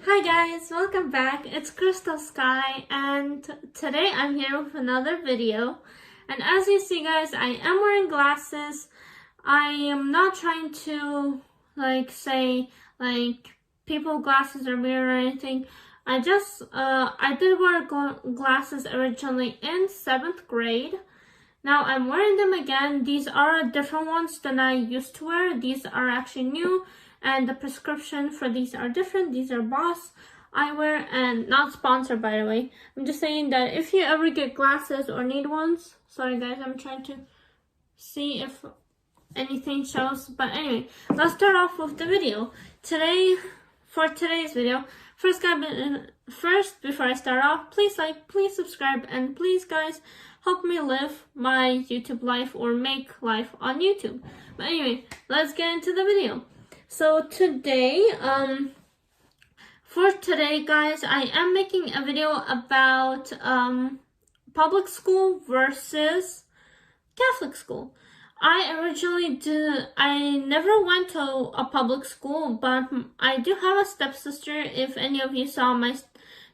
Hi guys, welcome back. It's Crystal Sky and today I'm here with another video. And as you see guys, I am wearing glasses. I am not trying to say people glasses are weird or anything. I did wear glasses originally in 7th grade. Now I'm wearing them again. These are different ones than I used to wear. These are actually new. And the prescription for these are different. These are Boss eyewear and not sponsored, by the way. I'm just saying that if you ever get glasses or need ones, sorry guys, I'm trying to see if anything shows. But anyway, let's start off with the video. For today's video, first before I start off, please like, please subscribe, and please guys, help me live my YouTube life or make life on YouTube. But anyway, let's get into the video. So today, for today guys, I am making a video about public school versus Catholic school. I never went to a public school, but I do have a stepsister. If any of you saw me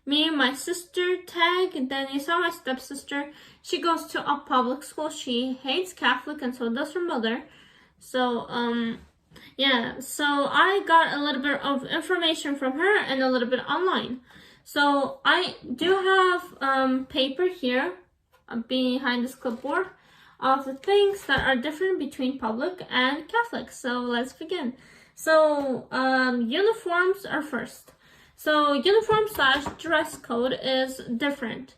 and my sister tag, then you saw my stepsister. She goes to a public school. She hates Catholic, and so does her mother. So, yeah, so I got a little bit of information from her and a little bit online. So I do have paper here behind this clipboard of the things that are different between public and Catholic. So let's begin. So uniforms are first. So uniform/dress code is different.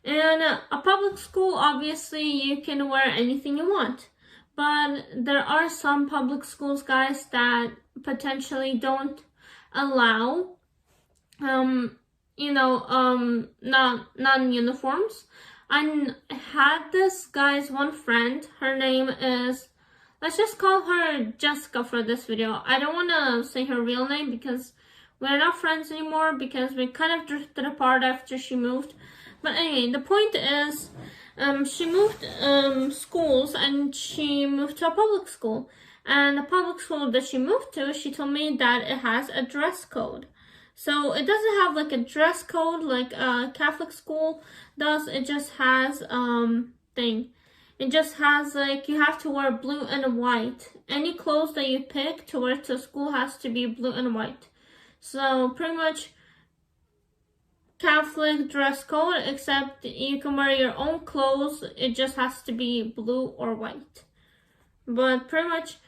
In a public school, obviously you can wear anything you want. But there are some public schools, guys, that potentially don't allow, non-uniforms. I had this guy's one friend. Her name is, let's just call her Jessica for this video. I don't want to say her real name because we're not friends anymore because we kind of drifted apart after she moved. But anyway, the point is, she moved schools and she moved to a public school. And the public school that she moved to, she told me that it has a dress code. So it doesn't have like a dress code like a Catholic school does. It just has It just has like you have to wear blue and white. Any clothes that you pick to wear to school has to be blue and white. So pretty much Catholic dress code, except you can wear your own clothes. It just has to be blue or white. But pretty much,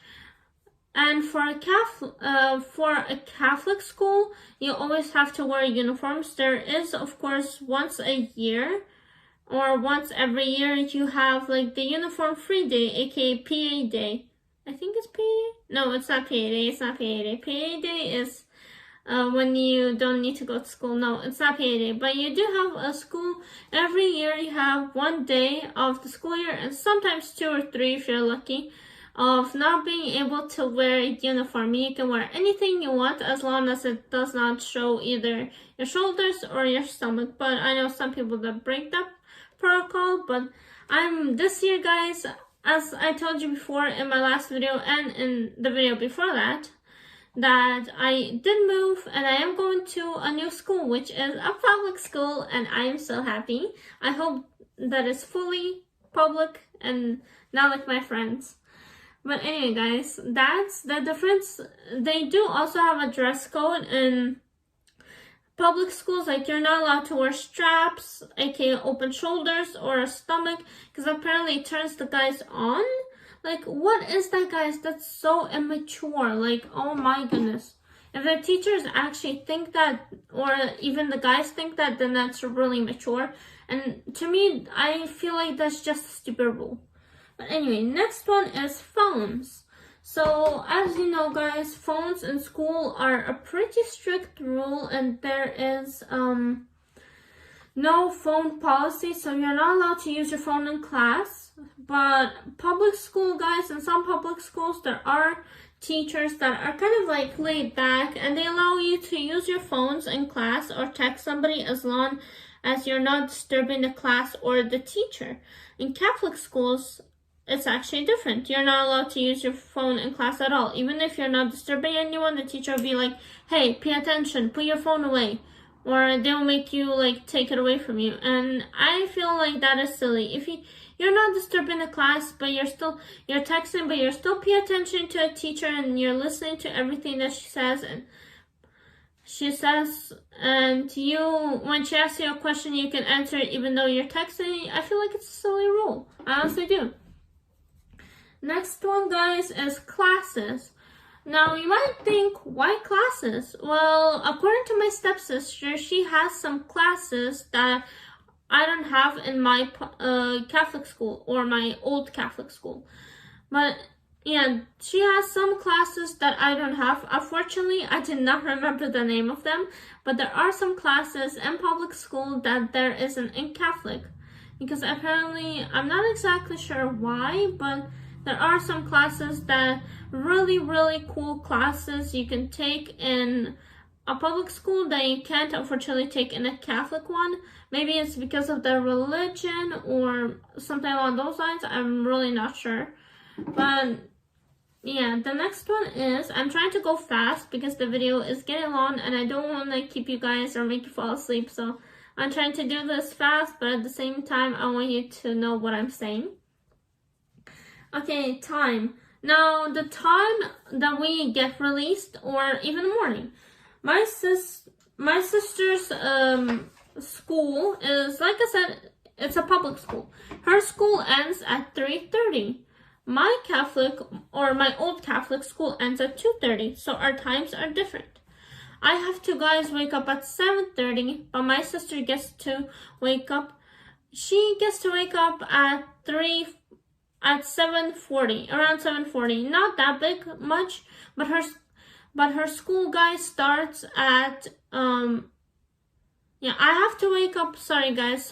and for a Catholic school, you always have to wear uniforms. There is, of course, once a year or once every year, you have like the uniform free day, aka PA day. I think it's PA. No, it's not PA day. It's not PA day. PA day is when you don't need to go to school. No, it's not PA day, but you do have a school. Every year you have one day of the school year, and sometimes 2 or 3 if you're lucky, of not being able to wear a uniform. You can wear anything you want as long as it does not show either your shoulders or your stomach. But I know some people that break that protocol, but this year guys, as I told you before in my last video and in the video before that I did move and I am going to a new school, which is a public school, and I am so happy. I hope that it's fully public and not like my friends. But anyway guys, that's the difference. They do also have a dress code in public schools. Like you're not allowed to wear straps, aka open shoulders, or a stomach, because apparently it turns the guys on. Like, what is that, guys? That's so immature. Like, oh my goodness. If the teachers actually think that, or even the guys think that, then that's really mature. And to me, I feel like that's just a stupid rule. But anyway, next one is phones. So, as you know, guys, phones in school are a pretty strict rule, and there is, no phone policy, so you're not allowed to use your phone in class. But public school, guys, in some public schools, there are teachers that are kind of like laid back, and they allow you to use your phones in class or text somebody as long as you're not disturbing the class or the teacher. In Catholic schools, it's actually different. You're not allowed to use your phone in class at all. Even if you're not disturbing anyone, the teacher will be like, hey, pay attention, put your phone away. Or they'll make you like take it away from you. And I feel like that is silly. If you're not disturbing the class, but you're texting, but you're still paying attention to a teacher and you're listening to everything that she says, and you, when she asks you a question, you can answer it even though you're texting. I feel like it's a silly rule. I honestly do. Next one, guys, is classes. Now, you might think, why classes? Well, according to my stepsister, she has some classes that I don't have in my Catholic school, or my old Catholic school. But yeah, she has some classes that I don't have. Unfortunately, I did not remember the name of them, but there are some classes in public school that there isn't in Catholic. Because apparently, I'm not exactly sure why, but there are some classes that really, really cool classes you can take in a public school that you can't unfortunately take in a Catholic one. Maybe it's because of their religion or something along those lines. I'm really not sure. But yeah, the next one is, I'm trying to go fast because the video is getting long and I don't want to keep you guys or make you fall asleep. So I'm trying to do this fast, but at the same time, I want you to know what I'm saying. Okay, time. Now, the time that we get released, or even the morning. My sister's school is, like I said, it's a public school. Her school ends at 3:30. My old Catholic school ends at 2:30, so our times are different. I have to, guys, wake up at 7:30, but my sister gets to wake up, at 7:40, around 7:40. Not that big much, but her school, guys, starts at I have to wake up, sorry guys.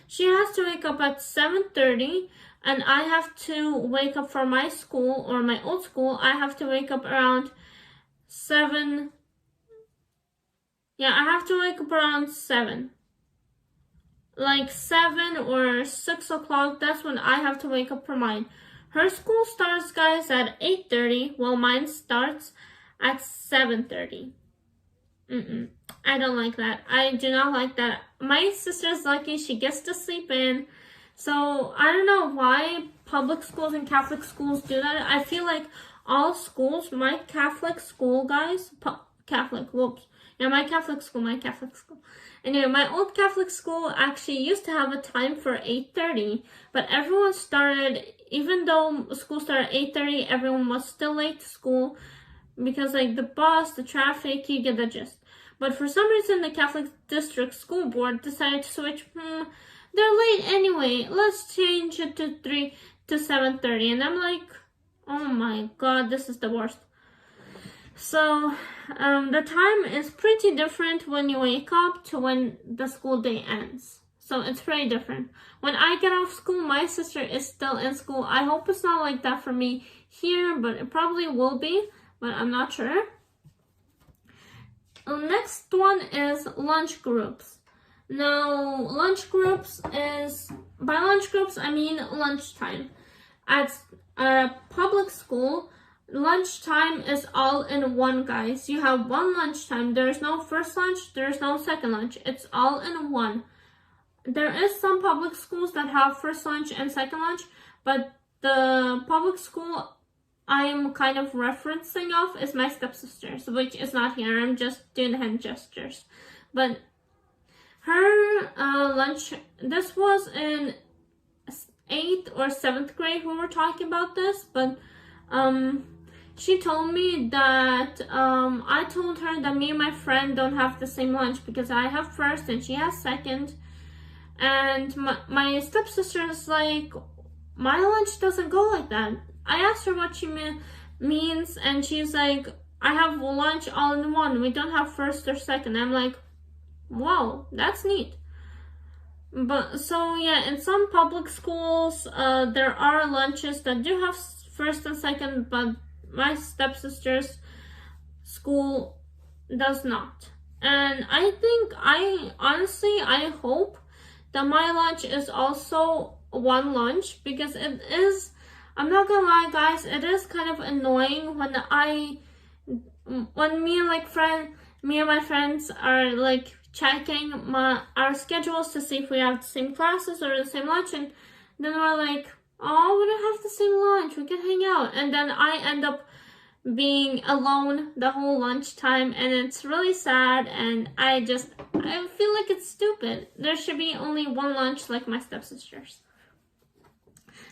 She has to wake up at 7:30, and I have to wake up for my school, or my old school. I have to wake up around 7. I have to wake up around 7. Like 7 or 6 o'clock, that's when I have to wake up for mine. Her school starts, guys, at 8:30, while mine starts at 7:30. I don't like that. I do not like that. My sister's lucky she gets to sleep in. So I don't know why public schools and Catholic schools do that. I feel like all schools, my Catholic school, guys, my Catholic school. Anyway, my old Catholic school actually used to have a time for 8:30, but everyone started, even though school started at 8:30, everyone was still late to school because, like, the bus, the traffic, you get the gist. But for some reason, the Catholic District School Board decided to switch. They're late anyway. Let's change it to 7:30. And I'm like, oh my god, this is the worst. So the time is pretty different when you wake up to when the school day ends. So it's pretty different. When I get off school, my sister is still in school. I hope it's not like that for me here, but it probably will be, but I'm not sure. The next one is lunch groups. Now, lunch groups by lunch groups, I mean lunchtime. At a public school, lunchtime is all in one, guys. You have one lunchtime. There's no first lunch, there's no second lunch. It's all in one. There is some public schools that have first lunch and second lunch, but the public school I'm kind of referencing of is my stepsister's, which is not here. I'm just doing hand gestures. But her lunch, this was in 8th or 7th grade we were talking about this, but she told me that I told her that me and my friend don't have the same lunch because I have first and she has second. And my stepsister is like, my lunch doesn't go like that. I asked her what she means, and she's like, I have lunch all in one. We don't have first or second. I'm like, wow, that's neat. But so yeah, in some public schools, there are lunches that do have first and second, but my stepsister's school does not. And I think, I hope that my lunch is also one lunch, because it is, I'm not gonna lie guys, it is kind of annoying when me and my friends are like checking our schedules to see if we have the same classes or the same lunch, and then we're like, oh, we don't have the same lunch, we can hang out, and then I end up being alone the whole lunchtime, and it's really sad, and I feel like it's stupid. There should be only one lunch like my stepsisters.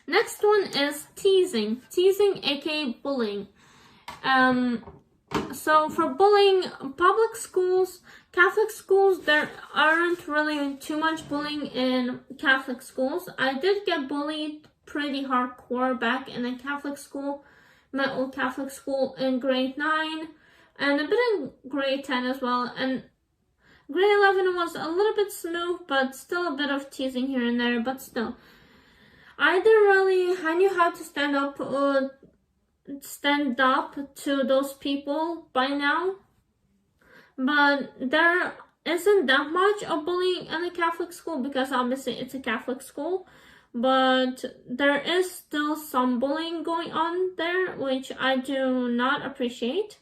Next one is teasing. Teasing, aka bullying. So for bullying, public schools, Catholic schools, there aren't really too much bullying in Catholic schools. I did get bullied pretty hardcore back in a Catholic school, my old Catholic school, in grade 9 and a bit in grade 10 as well. And grade 11 was a little bit smooth, but still a bit of teasing here and there, but still. I knew how to stand up to those people by now, but there isn't that much of bullying in a Catholic school, because obviously it's a Catholic school, but there is still some bullying going on there, which I do not appreciate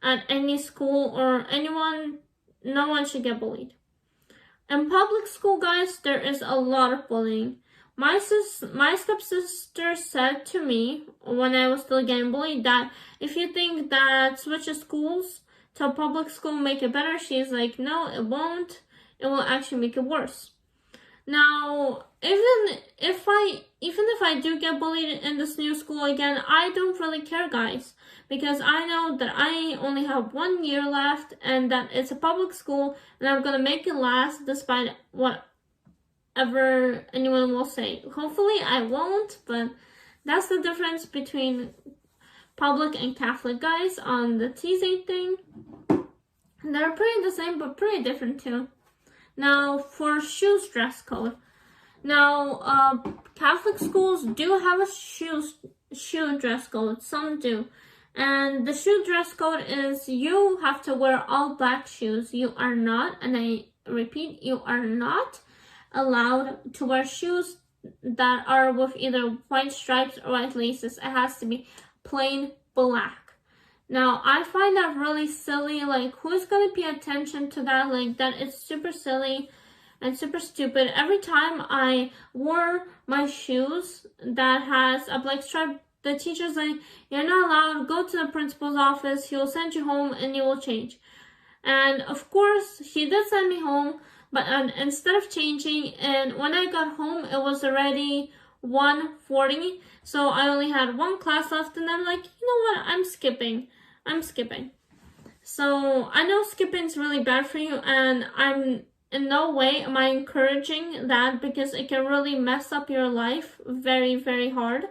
at any school or anyone. No one should get bullied. In public school, guys, there is a lot of bullying. My stepsister said to me when I was still getting bullied that if you think that switching schools to a public school make it better, she's like, no, it won't. It will actually make it worse. Now, even if I do get bullied in this new school again, I don't really care, guys, because I know that I only have 1 year left and that it's a public school, and I'm gonna make it last despite whatever anyone will say. Hopefully I won't, but that's the difference between public and Catholic, guys, on the teasing thing. They're pretty the same, but pretty different too. Now, for shoes dress code. Now, Catholic schools do have a shoe dress code. Some do. And the shoe dress code is you have to wear all black shoes. You are not, and I repeat, you are not allowed to wear shoes that are with either white stripes or white laces. It has to be plain black. Now, I find that really silly. Like, who's going to pay attention to that? Like, that is super silly and super stupid. Every time I wore my shoes that has a black stripe, the teacher's like, you're not allowed, go to the principal's office, he'll send you home and you will change. And of course, she did send me home, but instead of changing, and when I got home, it was already 1:40, so I only had one class left, and I'm like, you know what, I'm skipping. So I know skipping is really bad for you, and I'm in no way am I encouraging that, because it can really mess up your life very, very hard.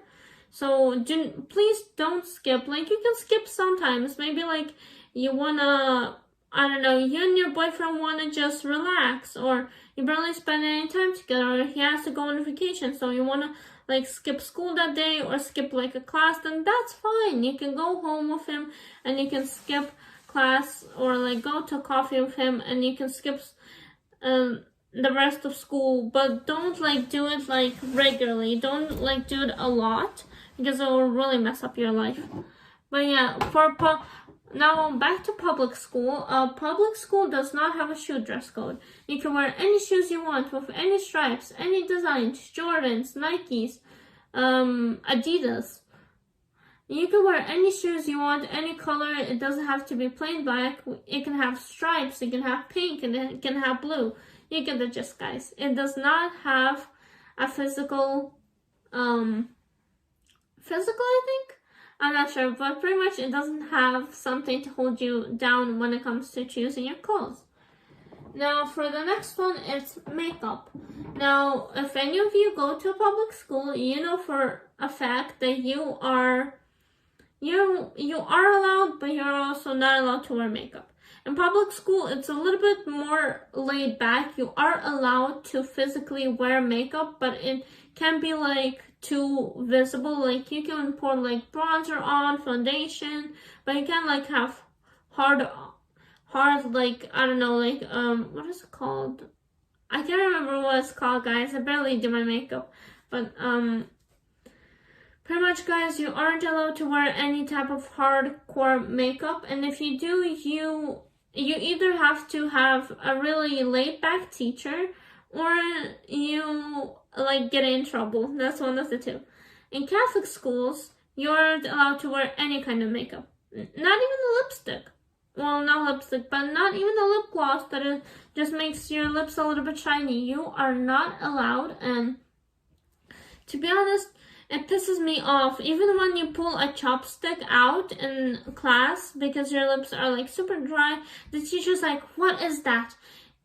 So please don't skip. Like, you can skip sometimes. Maybe like you wanna, I don't know, you and your boyfriend wanna just relax, or you barely spend any time together, or he has to go on vacation, so you wanna like skip school that day or skip like a class, then that's fine. You can go home with him and you can skip class, or like go to coffee with him and you can skip the rest of school, but don't like do it like regularly. Don't like do it a lot, because it will really mess up your life. But yeah, now back to public school. Public school does not have a shoe dress code. You can wear any shoes you want with any stripes, any designs, Jordans, Nikes, Adidas. You can wear any shoes you want, any color. It doesn't have to be plain black. It can have stripes, it can have pink, and it can have blue. You get the gist, guys. It does not have a physical, I think? I'm not sure, but pretty much it doesn't have something to hold you down when it comes to choosing your clothes. Now, for the next one, it's makeup. Now, if any of you go to a public school, you know for a fact that you are allowed, but you're also not allowed to wear makeup. In public school, it's a little bit more laid back. You are allowed to physically wear makeup, but it can be like too visible. Like, you can pour like bronzer on, foundation, but you can't like have hard like, I don't know, like what is it called? I can't remember what it's called, guys. I barely do my makeup. But, pretty much, guys, you aren't allowed to wear any type of hardcore makeup. And if you do, you either have to have a really laid-back teacher or you, like, get in trouble. That's one of the two. In Catholic schools, you aren't allowed to wear any kind of makeup. Not even the lipstick. Well, not lipstick, but not even the lip gloss that just makes your lips a little bit shiny. You are not allowed, and to be honest, it pisses me off. Even when you pull a chopstick out in class because your lips are like super dry, the teacher's like, what is that?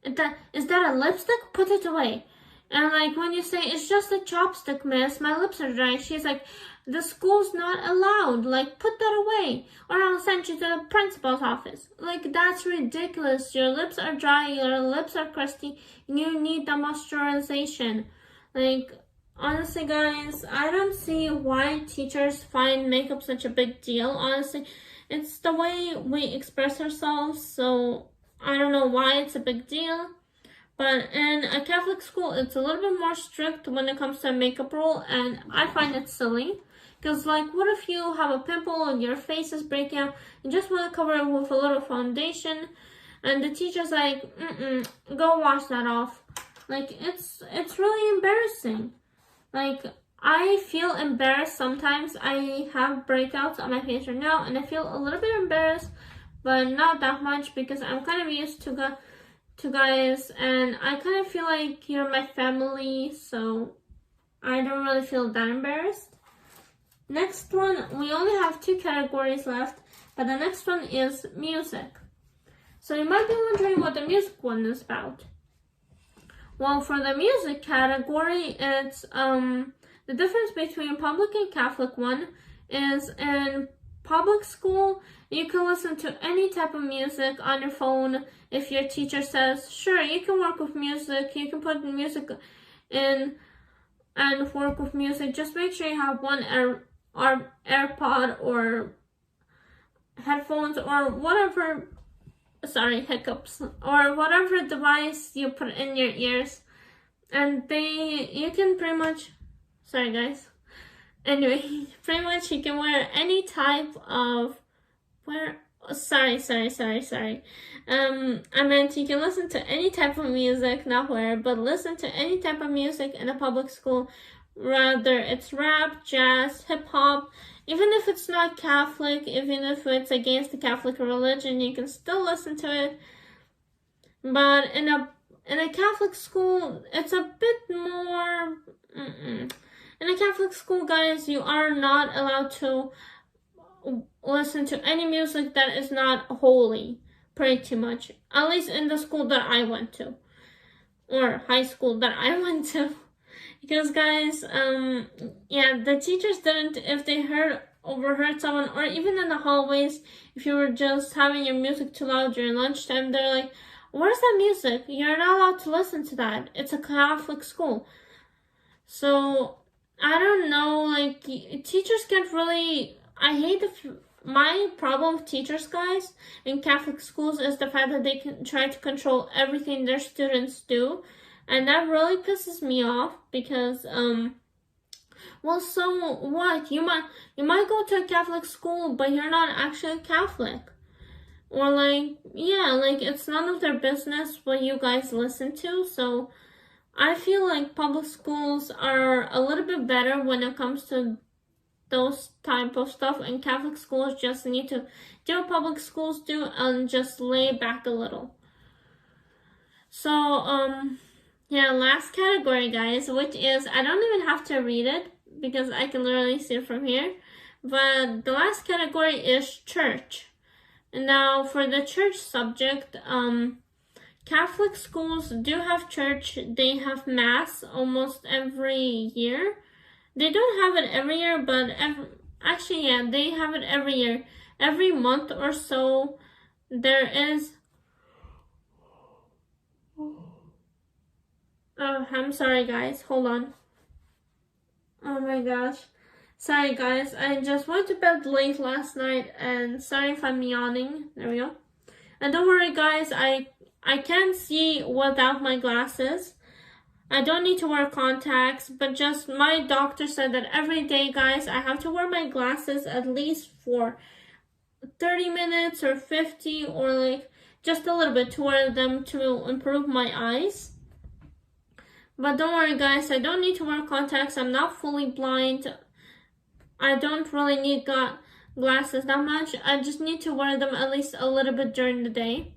Is that a lipstick? Put it away. And like when you say, it's just a chopstick, miss, my lips are dry, she's like, the school's not allowed, like, put that away, or I'll send you to the principal's office. Like, that's ridiculous. Your lips are dry, your lips are crusty, and you need the moisturization. Like, honestly, guys, I don't see why teachers find makeup such a big deal, honestly. It's the way we express ourselves, so I don't know why it's a big deal. But in a Catholic school, it's a little bit more strict when it comes to a makeup rule, and I find it silly. Because, like, what if you have a pimple and your face is breaking out, you just want to cover it with a little foundation, and the teacher's like, go wash that off. Like, it's really embarrassing. Like, I feel embarrassed sometimes. I have breakouts on my face right now, and I feel a little bit embarrassed, but not that much because I'm kind of used to guys, and I kind of feel like you're my family, so I don't really feel that embarrassed. Next one, we only have 2 categories left, but the next one is music. So you might be wondering what the music one is about. Well, for the music category, it's the difference between public and Catholic one is in public school, you can listen to any type of music on your phone. If your teacher says, sure, you can work with music, you can put music in and work with music, just make sure you have one AirPod or headphones or whatever, hiccups, or whatever device you put in your ears, and you can pretty much, anyway, pretty much you can wear any type of, I meant you can listen to any type of music, not wear, but listen to any type of music in a public school, whether it's rap, jazz, hip-hop, even if it's not Catholic, even if it's against the Catholic religion, you can still listen to it. But in a Catholic school, it's a bit more, In a Catholic school, guys, you are not allowed to listen to any music that is not holy, pretty much. At least in the school that I went to, or high school that I went to. Because, guys, the teachers didn't, if they overheard someone, or even in the hallways, if you were just having your music too loud during lunchtime, they're like, where's that music? You're not allowed to listen to that. It's a Catholic school. So, I don't know, like, teachers get really, my problem with teachers, guys, in Catholic schools is the fact that they can try to control everything their students do. And that really pisses me off because, well, so what? You might go to a Catholic school, but you're not actually Catholic. Or like, it's none of their business what you guys listen to. So I feel like public schools are a little bit better when it comes to those type of stuff, and Catholic schools just need to do what public schools do and just lay back a little. So, last category, guys, which is, I don't even have to read it because I can literally see it from here, but the last category is church. And now for the church subject, Catholic schools do have church. They have mass almost every year. They don't have it every year, but they have it every year. Every month or so, there is. Oh, I'm sorry, guys. Hold on. Oh my gosh. Sorry, guys. I just went to bed late last night, and sorry if I'm yawning. There we go. And don't worry, guys. I can't see without my glasses. I don't need to wear contacts, but just my doctor said that every day, guys, I have to wear my glasses at least for 30 minutes or 50 or like just a little bit to wear them to improve my eyes. But don't worry, guys, I don't need to wear contacts. I'm not fully blind. I don't really need glasses that much. I just need to wear them at least a little bit during the day.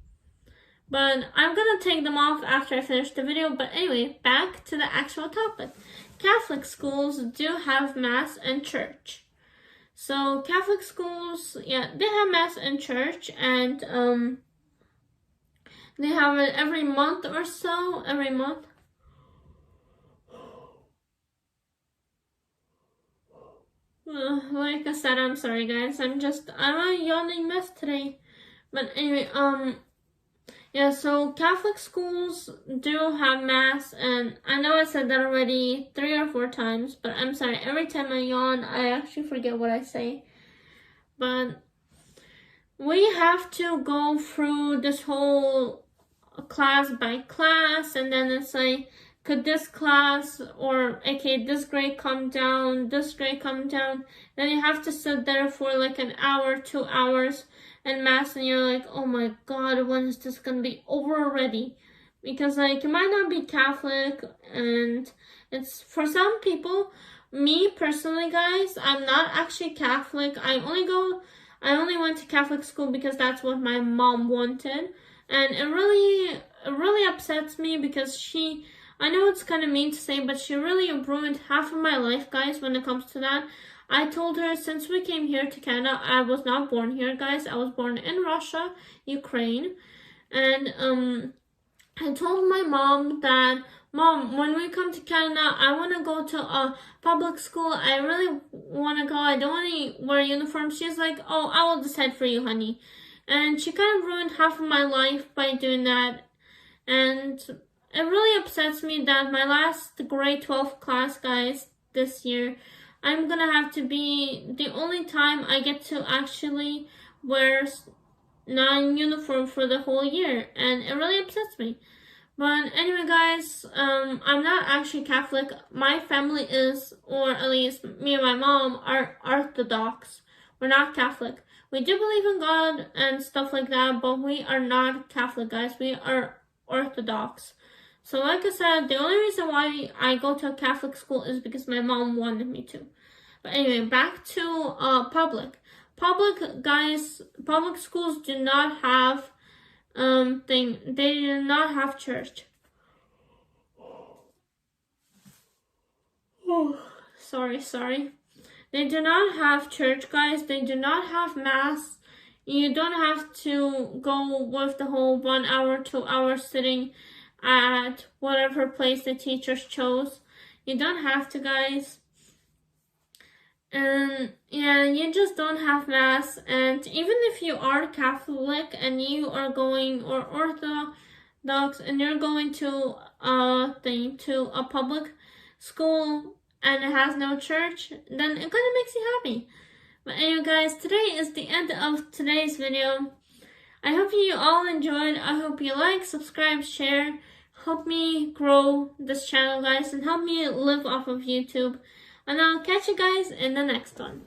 But I'm gonna take them off after I finish the video. But anyway, back to the actual topic. Catholic schools do have Mass and church. So Catholic schools, yeah, they have Mass and church, and they have it every month or so, every month. Like I said, I'm sorry guys, I'm a yawning mess today. But anyway, yeah, so Catholic schools do have Mass, and I know I said that already 3 or 4 times, but I'm sorry, every time I yawn, I actually forget what I say. But we have to go through this whole class by class, and then it's like, could this class or okay this grade come down, this grade come down, then you have to sit there for like an hour, 2 hours in Mass, and you're like, oh my god, when is this gonna be over already? Because like you might not be Catholic, and it's for some people. Me personally, guys, I'm not actually Catholic. I only went to Catholic school because that's what my mom wanted, and it really upsets me because I know it's kind of mean to say, but she really ruined half of my life, guys, when it comes to that. I told her since we came here to Canada, I was not born here, guys. I was born in Russia, Ukraine. And I told my mom that, Mom, when we come to Canada, I want to go to a public school. I really want to go. I don't want to wear uniform. She's like, oh, I will decide for you, honey. And she kind of ruined half of my life by doing that. And it really upsets me that my last grade 12 class, guys, this year, I'm gonna have to be the only time I get to actually wear non-uniform for the whole year, and it really upsets me. But anyway, guys, I'm not actually Catholic. My family is, or at least me and my mom, are Orthodox. We're not Catholic. We do believe in God and stuff like that, but we are not Catholic, guys. We are Orthodox. So like I said, the only reason why I go to a Catholic school is because my mom wanted me to. But anyway, back to public. Public schools do not have they do not have church. Oh, sorry. They do not have church, guys. They do not have Mass. You don't have to go with the whole 1 hour, 2 hours sitting at whatever place the teachers chose. You don't have to, guys. And yeah, you just don't have Mass. And even if you are Catholic and you are going, or Orthodox, and you're going to a public school and it has no church, then it kind of makes you happy. But anyway, guys, today is the end of today's video. I hope you all enjoyed. I hope you like, subscribe, share. Help me grow this channel, guys, and help me live off of YouTube. And I'll catch you guys in the next one.